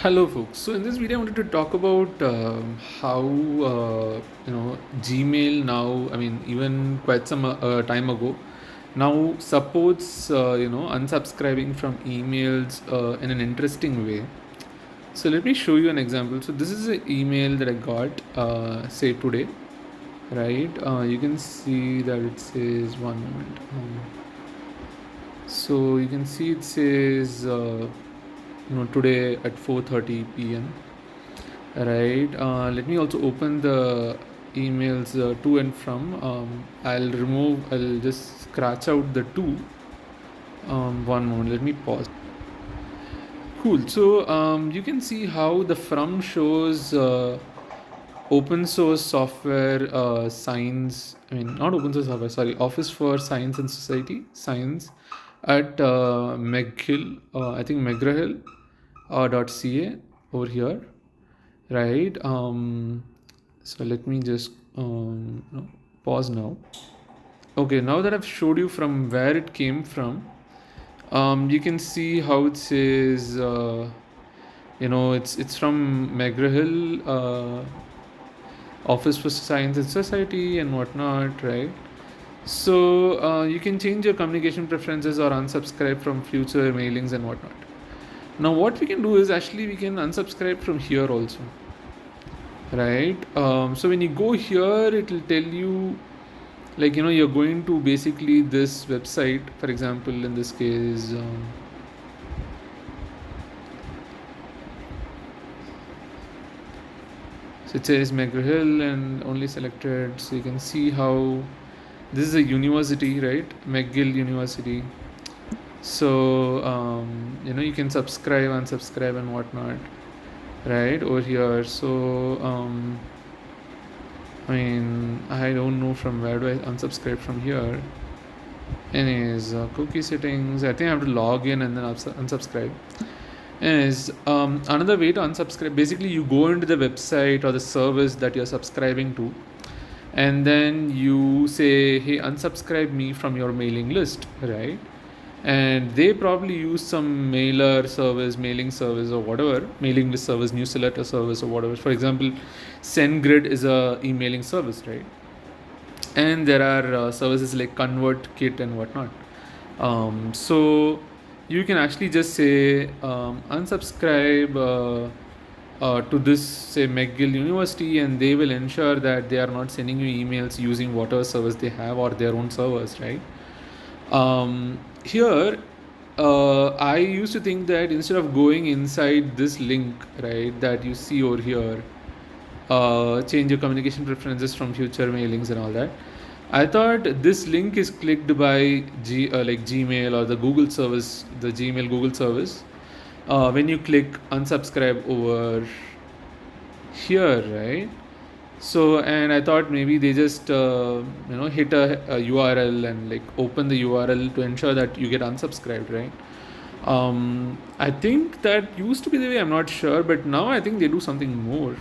Hello, folks. So in this video, I wanted to talk about how Gmail now. I mean, even quite some time ago, now supports unsubscribing from emails in an interesting way. So let me show you an example. So this is an email that I got say today, right? You can see that it says one moment. So you can see it says today at 4:30 p.m. Right. Let me also open the emails to and from. I'll just scratch out the two. One moment. Let me pause. Cool. So you can see how the from shows open source software science. I mean, not open source software. Sorry, Office for Science and Society Science at McGill. I think McGrahill .ca over here, right? So let me just no, pause now. Okay, now that I've showed you from where it came from, you can see how it says it's from McGraw-Hill Office for Science and Society and whatnot, right? So you can change your communication preferences or unsubscribe from future mailings and whatnot. Now what we can do is actually we can unsubscribe from here also, right? So when you go here, it will tell you, like, you're going to basically this website, for example, in this case, so it says McGraw-Hill and only selected. So you can see how this is a university, right? McGill University. So you can subscribe, unsubscribe and whatnot, right, over here. So I don't know from where do I unsubscribe from here. Anyways, cookie settings, I think I have to log in and then unsubscribe. Anyways, another way to unsubscribe, basically you go into the website or the service that you're subscribing to, and then you say, hey, unsubscribe me from your mailing list, right? And they probably use some mailing service or whatever, mailing list service, newsletter service or whatever. For example, SendGrid is a emailing service, right? And there are services like ConvertKit and whatnot. So you can actually just say unsubscribe to this, say, McGill University, and they will ensure that they are not sending you emails using whatever service they have or their own servers, right? Here, I used to think that instead of going inside this link, right, that you see over here, change your communication preferences from future mailings and all that, I thought this link is clicked by Gmail or the Google service, the Gmail Google service. When you click unsubscribe over here, right? So, and I thought maybe they just hit a URL and like open the URL to ensure that you get unsubscribed, right? I think that used to be the way. I'm not sure, but now I think they do something more,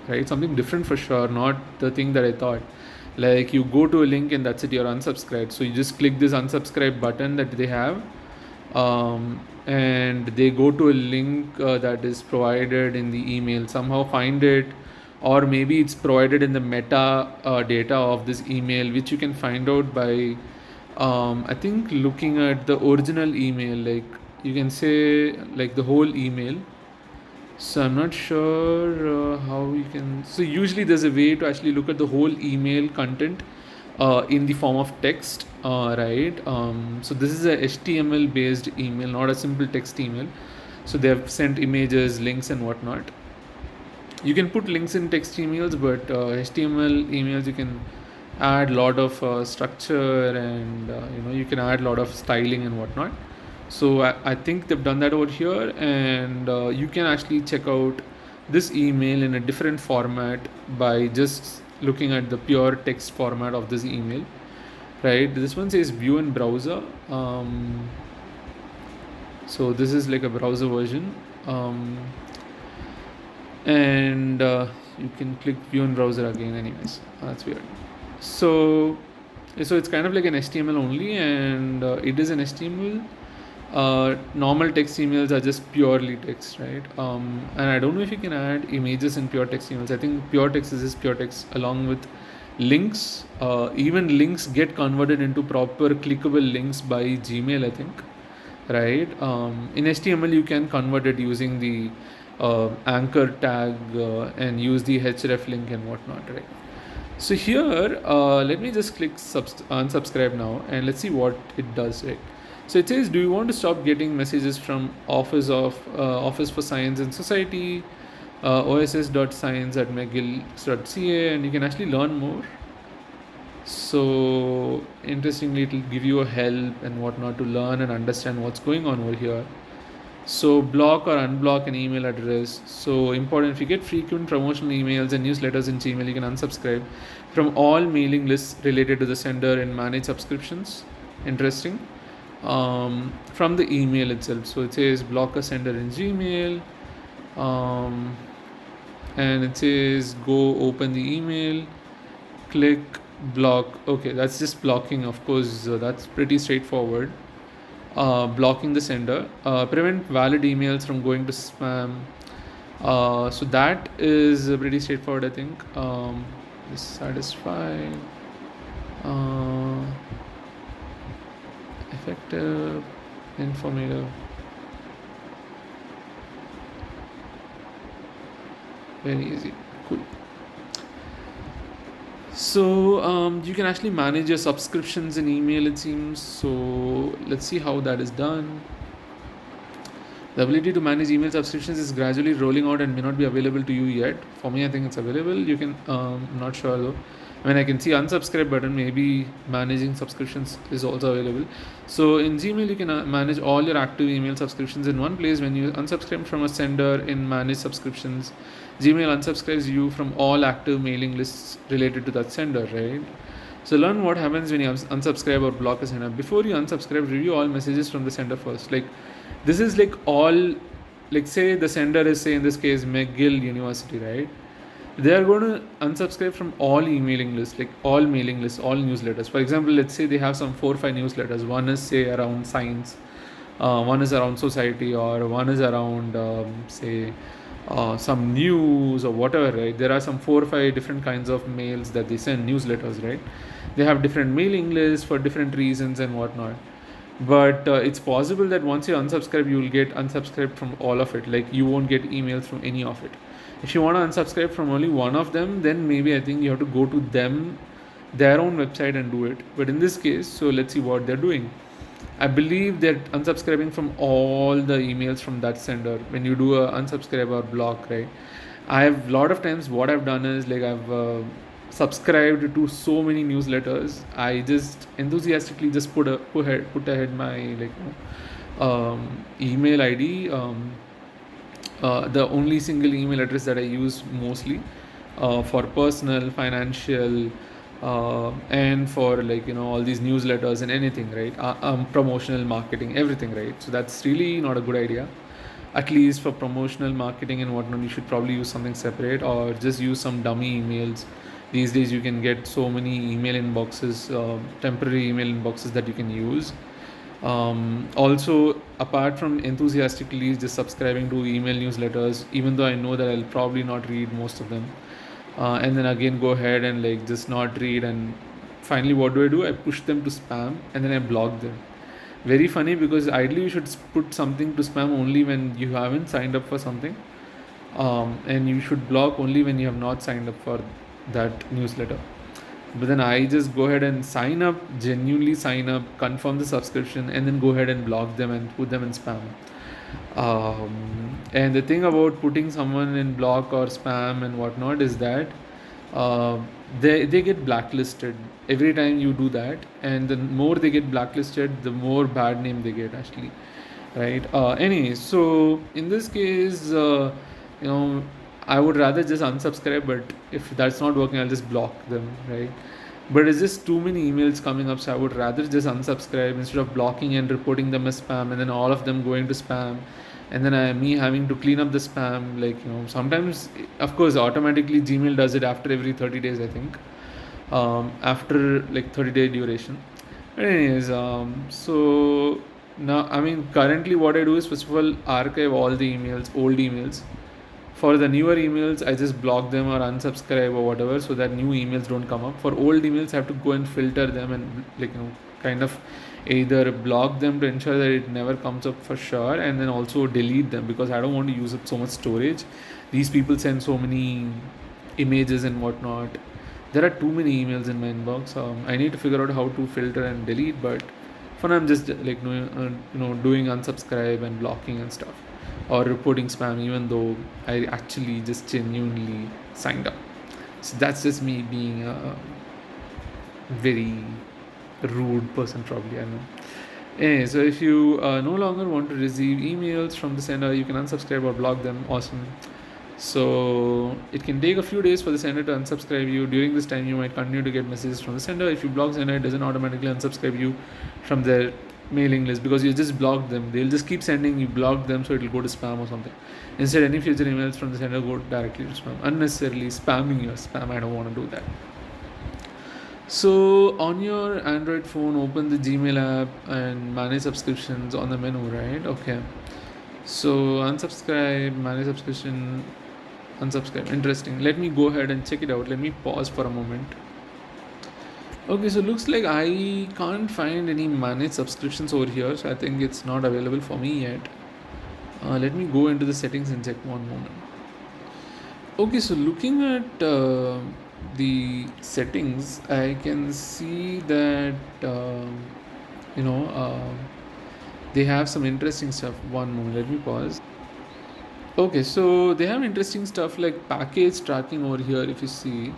right? Something different for sure. Not the thing that I thought. Like you go to a link and that's it, you're unsubscribed. So you just click this unsubscribe button that they have, and they go to a link that is provided in the email. Somehow find it, or maybe it's provided in the meta data of this email, which you can find out by I think looking at the original email. Like you can say like the whole email. So I'm not sure how you can. So usually there's a way to actually look at the whole email content in the form of text, right? So this is a HTML based email, not a simple text email. So they have sent images, links and whatnot. You can put links in text emails, but HTML emails you can add a lot of structure, and you can add a lot of styling and whatnot. So I think they've done that over here, and you can actually check out this email in a different format by just looking at the pure text format of this email, right? This one says view in browser. So this is like a browser version, and you can click view in browser again. Anyways, that's weird. So it's kind of like an HTML only, and it is an HTML. Normal text emails are just purely text, right? And I don't know if you can add images in pure text emails. I think pure text is just pure text along with links. Even links get converted into proper clickable links by Gmail, I think, right? In HTML, you can convert it using the anchor tag and use the href link and whatnot, right? So here, let me just click unsubscribe now, and let's see what it does, right? So it says, do you want to stop getting messages from Office for Science and Society, oss.science@mcgill.ca, and you can actually learn more. So interestingly, it will give you a help and whatnot to learn and understand what's going on over here. So block or unblock an email address. So important, if you get frequent promotional emails and newsletters in Gmail, you can unsubscribe from all mailing lists related to the sender and manage subscriptions. Interesting. From the email itself. So it says block a sender in Gmail. And it says go open the email, click block. Okay, that's just blocking, of course. That's pretty straightforward. Blocking the sender, prevent valid emails from going to spam. So that is pretty straightforward, I think. Dissatisfied, effective, informative. Very easy. Cool. So you can actually manage your subscriptions in email, it seems. So let's see how that is done. The ability to manage email subscriptions is gradually rolling out and may not be available to you yet. For me, I think it's available. You can, I'm not sure though. I mean, I can see unsubscribe button, maybe managing subscriptions is also available. So in Gmail, you can manage all your active email subscriptions in one place. When you unsubscribe from a sender in manage subscriptions, Gmail unsubscribes you from all active mailing lists related to that sender, right? So learn what happens when you unsubscribe or block a sender. Before you unsubscribe, review all messages from the sender first. Like this is like all, like say the sender is, say in this case McGill University, right? They are going to unsubscribe from all emailing lists, like all mailing lists, all newsletters. For example, let's say they have some 4 or 5 newsletters. One is say around science, one is around society, or one is around say some news or whatever, right? There are some 4 or 5 different kinds of mails that they send, newsletters, right? They have different mailing lists for different reasons and whatnot. But it's possible that once you unsubscribe, you will get unsubscribed from all of it. Like you won't get emails from any of it. If you want to unsubscribe from only one of them, then maybe I think you have to go to their own website and do it. But in this case, so let's see what they're doing. I believe they're unsubscribing from all the emails from that sender when you do a unsubscribe or block, right? I've a lot of times what I've done is like I've subscribed to so many newsletters. I just enthusiastically just put ahead my email ID. The only single email address that I use mostly for personal, financial, and for all these newsletters and anything, right? Promotional marketing, everything, right? So that's really not a good idea. At least for promotional marketing and whatnot, you should probably use something separate or just use some dummy emails. These days you can get so many email inboxes, temporary email inboxes that you can use. Also, apart from enthusiastically just subscribing to email newsletters, even though I know that I'll probably not read most of them, and then again go ahead and just not read, and finally what do? I push them to spam and then I block them. Very funny, because ideally you should put something to spam only when you haven't signed up for something, and you should block only when you have not signed up for that newsletter. But then I just go ahead and sign up, genuinely sign up, confirm the subscription, and then go ahead and block them and put them in spam. And the thing about putting someone in block or spam and whatnot is that they get blacklisted every time you do that, and the more they get blacklisted, the more bad name they get actually, right? Anyway, so in this case, I would rather just unsubscribe, but if that's not working, I'll just block them, right? But it's just too many emails coming up, so I would rather just unsubscribe instead of blocking and reporting them as spam, and then all of them going to spam, and then me having to clean up the spam. Sometimes, of course, automatically Gmail does it after every 30 days, I think, after 30-day duration. But anyways, so Now, I mean, currently what I do is, first of all, archive all the emails, old emails. For the newer emails, I just block them or unsubscribe or whatever, so that new emails don't come up. For old emails, I have to go and filter them and, like, kind of either block them to ensure that it never comes up for sure, and then also delete them, because I don't want to use up so much storage. These people send so many images and whatnot. There are too many emails in my inbox. I need to figure out how to filter and delete, but for now I'm just like doing unsubscribe and blocking and stuff, or reporting spam, even though I actually just genuinely signed up. So that's just me being a very rude person, probably, I know. Anyway, so if you no longer want to receive emails from the sender, you can unsubscribe or block them. Awesome. So it can take a few days for the sender to unsubscribe you. During this time, you might continue to get messages from the sender. If you block sender, it doesn't automatically unsubscribe you from their mailing list, because you just blocked them. They'll just keep sending, you block them, so it'll go to spam or something. Instead, any future emails from the sender go directly to spam. Unnecessarily spamming your spam, I don't want to do that. So on your Android phone, open the Gmail app and manage subscriptions on the menu, right? Okay. So unsubscribe, manage subscription, unsubscribe. Interesting. Let me go ahead and check it out. Let me pause for a moment. Okay, so looks like I can't find any manage subscriptions over here. So I think it's not available for me yet. Let me go into the settings and check one moment. Okay, so looking at the settings, I can see that you know they have some interesting stuff. One moment, let me pause. Okay, so they have interesting stuff like package tracking over here. If you see,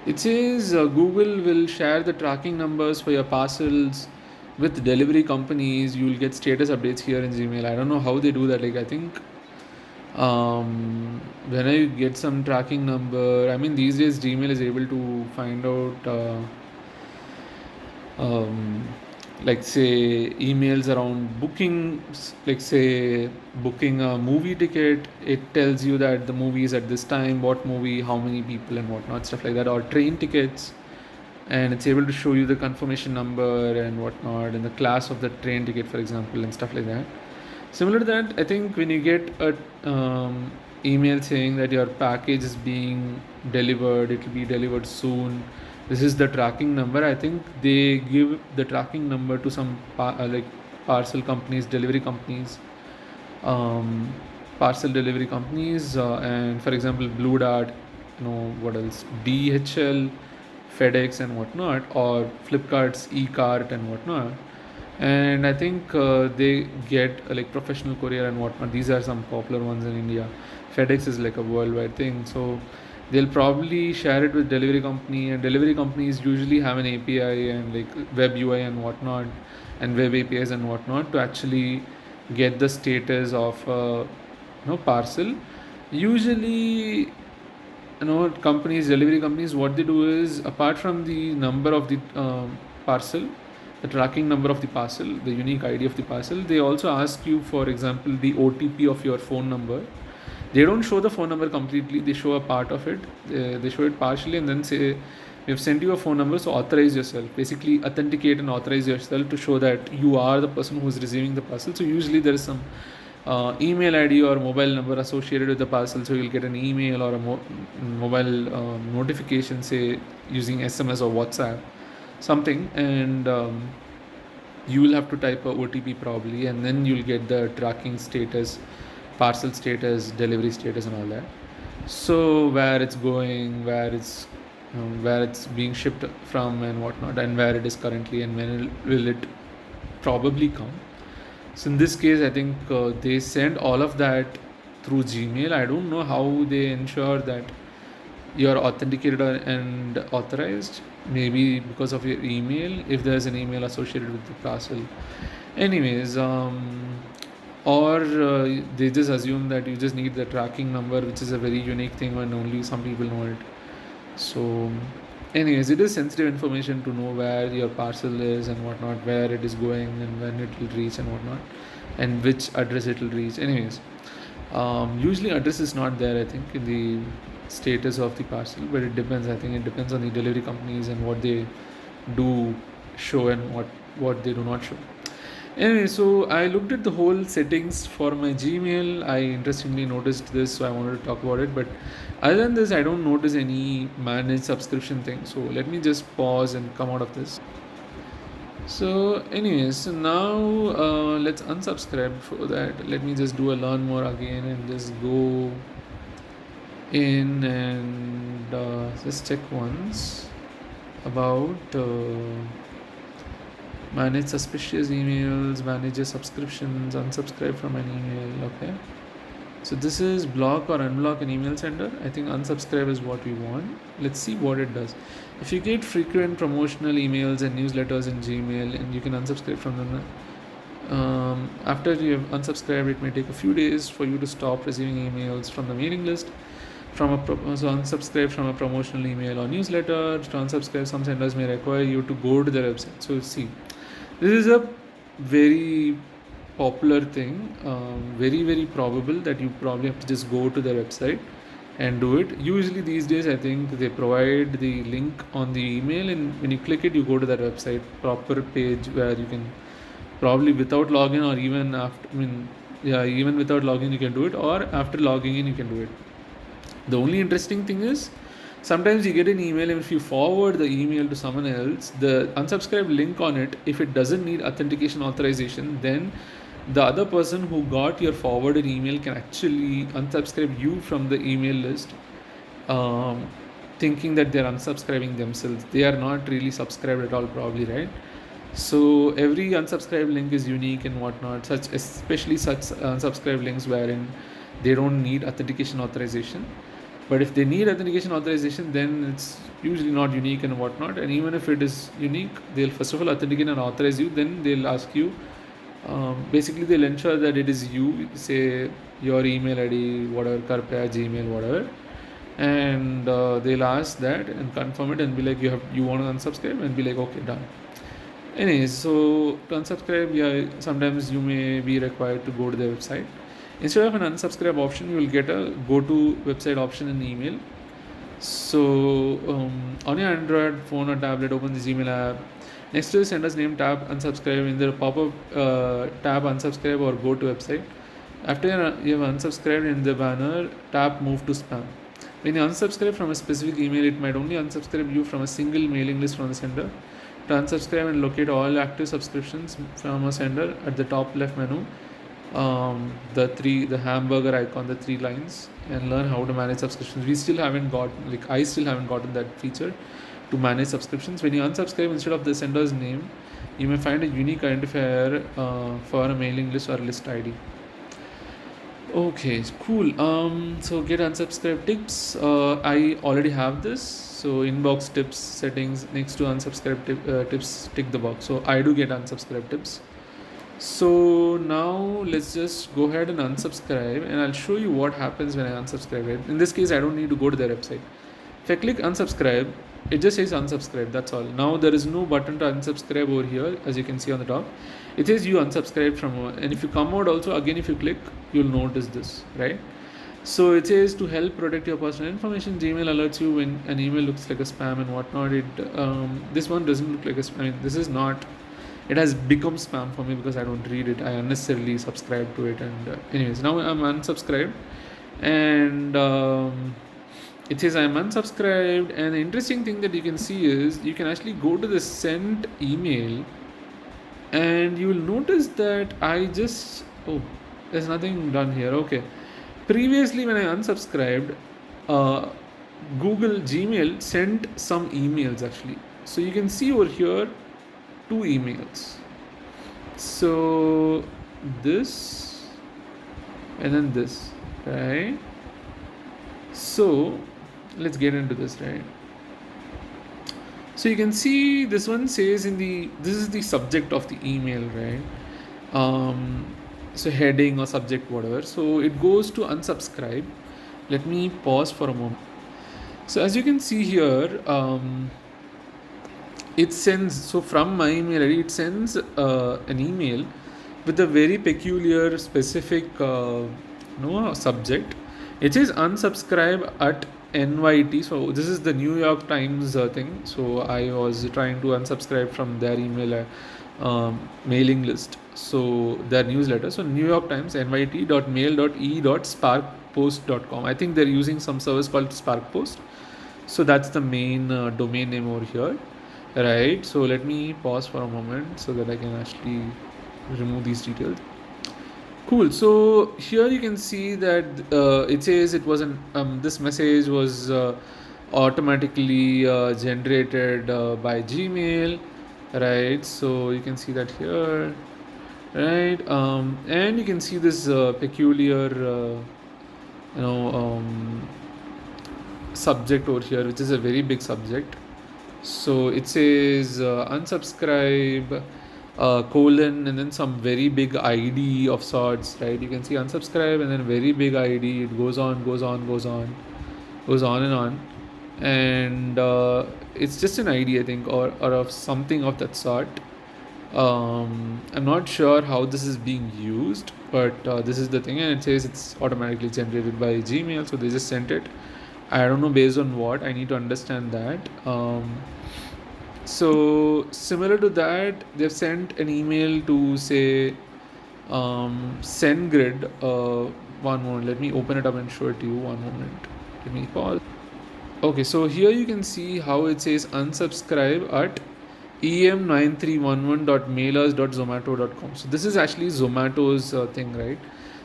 it says Google will share the tracking numbers for your parcels with delivery companies. You will get status updates here in Gmail. I don't know how they do that. Like, I think when I get some tracking number, I mean, these days Gmail is able to find out like, say, emails around bookings, like, say, booking a movie ticket. It tells you that the movie is at this time, what movie, how many people, and whatnot, stuff like that. Or train tickets, and it's able to show you the confirmation number and whatnot, and the class of the train ticket, for example, and stuff like that. Similar to that, I think when you get a email saying that your package is being delivered, it will be delivered soon, this is the tracking number. I think they give the tracking number to some like parcel companies, delivery companies, parcel delivery companies, and for example, Blue Dart, what else, DHL, FedEx, and whatnot, or Flipkart's eCart and whatnot. And I think they get like professional courier and whatnot. These are some popular ones in India. FedEx is like a worldwide thing, so they'll probably share it with delivery company, and delivery companies usually have an API and like web UI and whatnot, and web APIs and whatnot, to actually get the status of parcel. Usually, companies, delivery companies, what they do is, apart from the number of the parcel, the tracking number of the parcel, the unique ID of the parcel, they also ask you, for example, the OTP of your phone number. They don't show the phone number completely, they show a part of it, they show it partially, and then say, we have sent you a phone number, so authorize yourself. Basically, authenticate and authorize yourself to show that you are the person who is receiving the parcel. So usually there is some email ID or mobile number associated with the parcel, so you'll get an email or a mobile notification, say using SMS or WhatsApp, something, and you will have to type a OTP probably, and then you'll get the tracking status, parcel status, delivery status, and all that. So where it's going, where it's being shipped from and whatnot, and where it is currently, and when will it probably come. So in this case, I think they send all of that through Gmail. I don't know how they ensure that you're authenticated and authorized. Maybe because of your email, if there's an email associated with the parcel. Anyways, or they just assume that you just need the tracking number, which is a very unique thing and only some people know it. So anyways, it is sensitive information to know where your parcel is and whatnot, where it is going and when it will reach and whatnot, and which address it will reach. Anyways, usually address is not there, I think, in the status of the parcel, but it depends. I think it depends on the delivery companies and what they do show and what they do not show. Anyway, so I looked at the whole settings for my Gmail. I interestingly noticed this, so I wanted to talk about it. But other than this, I don't notice any managed subscription thing. So let me just pause and come out of this. So, anyways, so now let's unsubscribe for that. Let me just do a learn more again and just go in and just check once about manage suspicious emails, manage your subscriptions, unsubscribe from an email. Okay. So this is block or unblock an email sender. I think unsubscribe is what we want. Let's see what it does. If you get frequent promotional emails and newsletters in Gmail, and you can unsubscribe from them. After you have unsubscribed, it may take a few days for you to stop receiving emails from the mailing list. So unsubscribe from a promotional email or newsletter. To unsubscribe, some senders may require you to go to their website. So see, this is a very popular thing. Very probable that you probably have to just go to their website and do it. Usually these days, I think they provide the link on the email, and when you click it, you go to their website, proper page where you can probably without login, or even after. Even without login you can do it, or after logging in you can do it. The only interesting thing is, sometimes you get an email, and if you forward the email to someone else, the unsubscribe link on it, if it doesn't need authentication authorization, then the other person who got your forwarded email can actually unsubscribe you from the email list, thinking that they're unsubscribing themselves. They are not really subscribed at all, probably, right? So every unsubscribe link is unique and whatnot, especially such unsubscribe links wherein they don't need authentication authorization. But if they need authentication authorization, then it's usually not unique and whatnot. And even if it is unique, they'll first of all authenticate and authorize you. Then they'll ask you, basically they'll ensure that it is you, say your email ID, whatever, Karpya, Gmail, whatever. And they'll ask that and confirm it and be like, you want to unsubscribe, and be like, okay, done. Anyways, so to unsubscribe, sometimes you may be required to go to the website. Instead of an unsubscribe option, you will get a go to website option in email. So on your Android phone or tablet, open the Gmail app. Next to the sender's name, tap unsubscribe. In the pop-up, tab unsubscribe or go to website. After you have unsubscribed, in the banner, tap move to spam. When you unsubscribe from a specific email, it might only unsubscribe you from a single mailing list from the sender. To unsubscribe and locate all active subscriptions from a sender, at the top left menu, the hamburger icon, the 3 lines, and learn how to manage subscriptions. I still haven't gotten that feature to manage subscriptions. When you unsubscribe, instead of the sender's name, you may find a unique identifier for a mailing list or list ID. Okay, cool. So get unsubscribe tips. I already have this. So inbox tips settings, next to unsubscribe tips, tick the box. So I do get unsubscribe tips. So now let's just go ahead and unsubscribe, and I'll show you what happens when I unsubscribe it. In this case, I don't need to go to their website. If I click unsubscribe, it just says unsubscribe, that's all. Now there is no button to unsubscribe over here, as you can see on the top. It says you unsubscribed from, and if you come out also, again if you click, you'll notice this, right? So it says, to help protect your personal information, Gmail alerts you when an email looks like a spam and whatnot. This one doesn't look like a spam. This is not. It has become spam for me because I don't read it. I unnecessarily subscribe to it. And anyways, now I'm unsubscribed, and it says I'm unsubscribed. And the interesting thing that you can see is you can actually go to the sent email, and you will notice that there's nothing done here. Okay. Previously, when I unsubscribed, Google Gmail sent some emails actually. So you can see over here 2 emails. So this and then this, right? So let's get into this, right? So you can see this one says this is the subject of the email, right? So heading or subject, whatever. So it goes to unsubscribe. Let me pause for a moment. So as you can see here, it sends, so from my email ID, it sends an email with a very peculiar specific subject. It says unsubscribe at NYT. So this is the New York Times thing. So I was trying to unsubscribe from their email mailing list. So their newsletter. So New York Times, nyt.mail.e.sparkpost.com. I think they're using some service called SparkPost. So that's the main domain name over here, right? So let me pause for a moment so that I can actually remove these details. Cool. So here you can see that it says it was this message was automatically generated by Gmail, right? So you can see that here, right? And you can see this peculiar, you know, subject over here, which is a very big subject. So it says unsubscribe, colon, and then some very big ID of sorts, right? You can see unsubscribe and then very big ID. It goes on, goes on, goes on, goes on and on. And it's just an ID, I think, or of something of that sort. I'm not sure how this is being used, but this is the thing, and it says it's automatically generated by Gmail, so they just sent it. I don't know based on what. I need to understand that. So similar to that, they've sent an email to say SendGrid. One moment, let me open it up and show it to you. One moment, let me pause. Okay, so here you can see how it says unsubscribe at em9311.mailers.zomato.com. So this is actually Zomato's thing, right?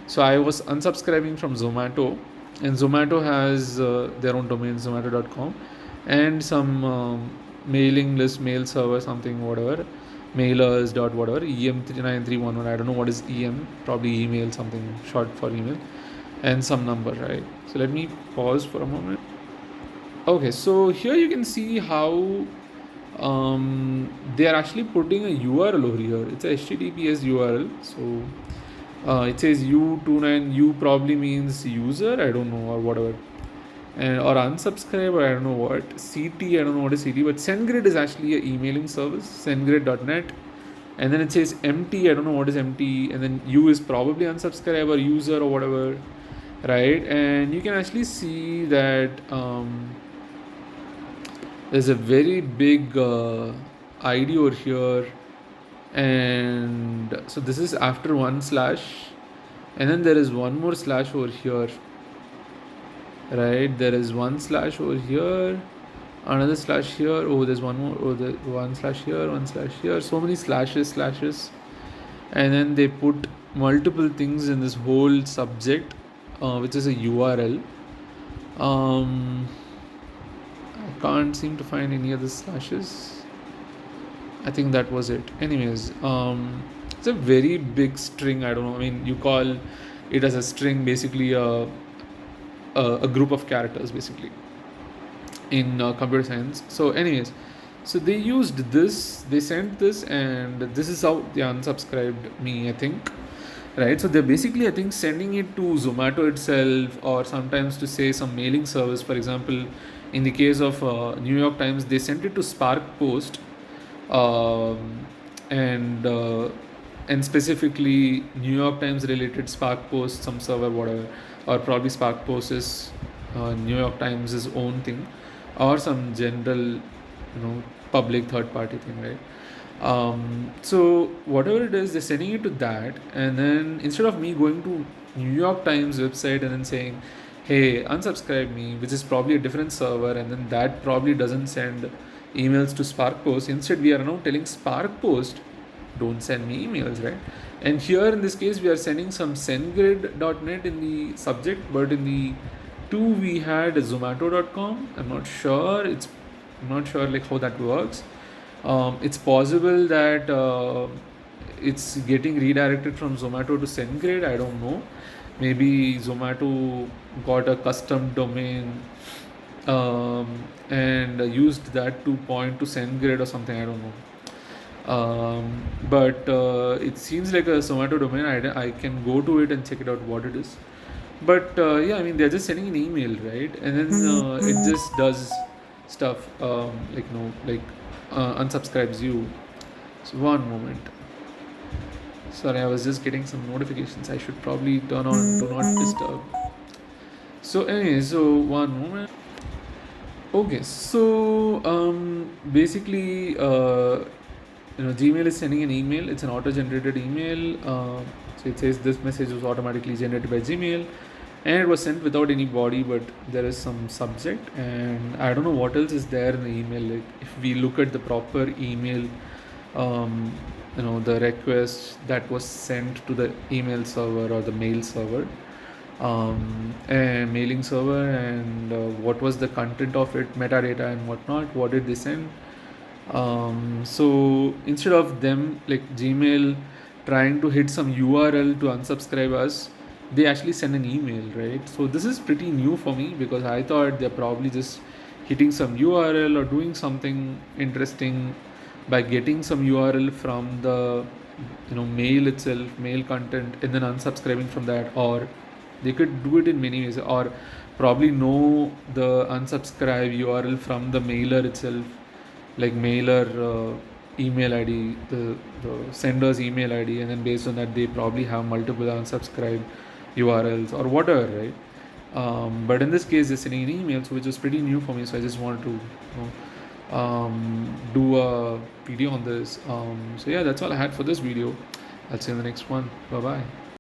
So I was unsubscribing from Zomato, and Zomato has their own domain, zomato.com, and some mailing list, mail server, something, whatever, mailers dot whatever, em9311. I don't know what is em, probably email, something short for email, and some number, right? So let me pause for a moment. Okay, so here you can see how they are actually putting a URL over here. It's a HTTPS URL. So it says U29, U probably means user, I don't know, or whatever. And or unsubscribe, or I don't know what. CT, I don't know what is CT, but SendGrid is actually an emailing service, sendgrid.net. And then it says empty, I don't know what is empty. And then U is probably unsubscribe or user or whatever, right? And you can actually see that there's a very big ID over here, and so this is after one slash, and then there is one more slash over here, right? There is one slash over here, another slash here. Oh, there's one more. Oh, the one slash here, one slash here. So many slashes, and then they put multiple things in this whole subject, which is a URL. I can't seem to find any other slashes. I think that was it. Anyways, it's a very big string. I don't know. I mean, you call it as a string, basically a group of characters, basically, in computer science. So, anyways, so they used this. They sent this, and this is how they unsubscribed me, I think. Right, so they're basically, I think, sending it to Zomato itself, or sometimes to say some mailing service. For example, in the case of New York Times, they sent it to Spark Post, and specifically New York Times related Spark Post, some server, whatever, or probably Spark Post is New York Times' own thing, or some general, public third party thing, right? So whatever it is, they're sending it to that, and then instead of me going to New York Times website and then saying, hey, unsubscribe me, which is probably a different server, and then that probably doesn't send emails to Spark Post. Instead, we are now telling Spark Post, don't send me emails, right? And here in this case, we are sending some sendgrid.net in the subject, but in the two we had zomato.com. I'm not sure like how that works. It's possible that it's getting redirected from Zomato to SendGrid. I don't know. Maybe Zomato got a custom domain and used that to point to SendGrid or something. I don't know. But it seems like a Zomato domain. I can go to it and check it out what it is. But yeah, I mean, they're just sending an email, right? And then it just does stuff unsubscribes you. So one moment. Sorry, I was just getting some notifications. I should probably turn on do not disturb. So anyway, so one moment. Okay, so basically Gmail is sending an email. It's an auto-generated email. So it says this message was automatically generated by Gmail, and it was sent without any body, but there is some subject, and I don't know what else is there in the email. Like if we look at the proper email, um, the request that was sent to the email server or the mail server, a mailing server, and what was the content of it, metadata and whatnot. What did they send? So instead of them like Gmail trying to hit some URL to unsubscribe us, they actually send an email, right? So this is pretty new for me because I thought they're probably just hitting some URL or doing something interesting by getting some URL from the mail itself, mail content, and then unsubscribing from that. Or they could do it in many ways, or probably know the unsubscribe URL from the mailer itself, like mailer email ID, the sender's email ID, and then based on that they probably have multiple unsubscribe URLs or whatever, right? But in this case they're sending an email, so which was pretty new for me, so I just wanted to do a video on this. So yeah, that's all I had for this video. I'll see you in the next one. Bye bye.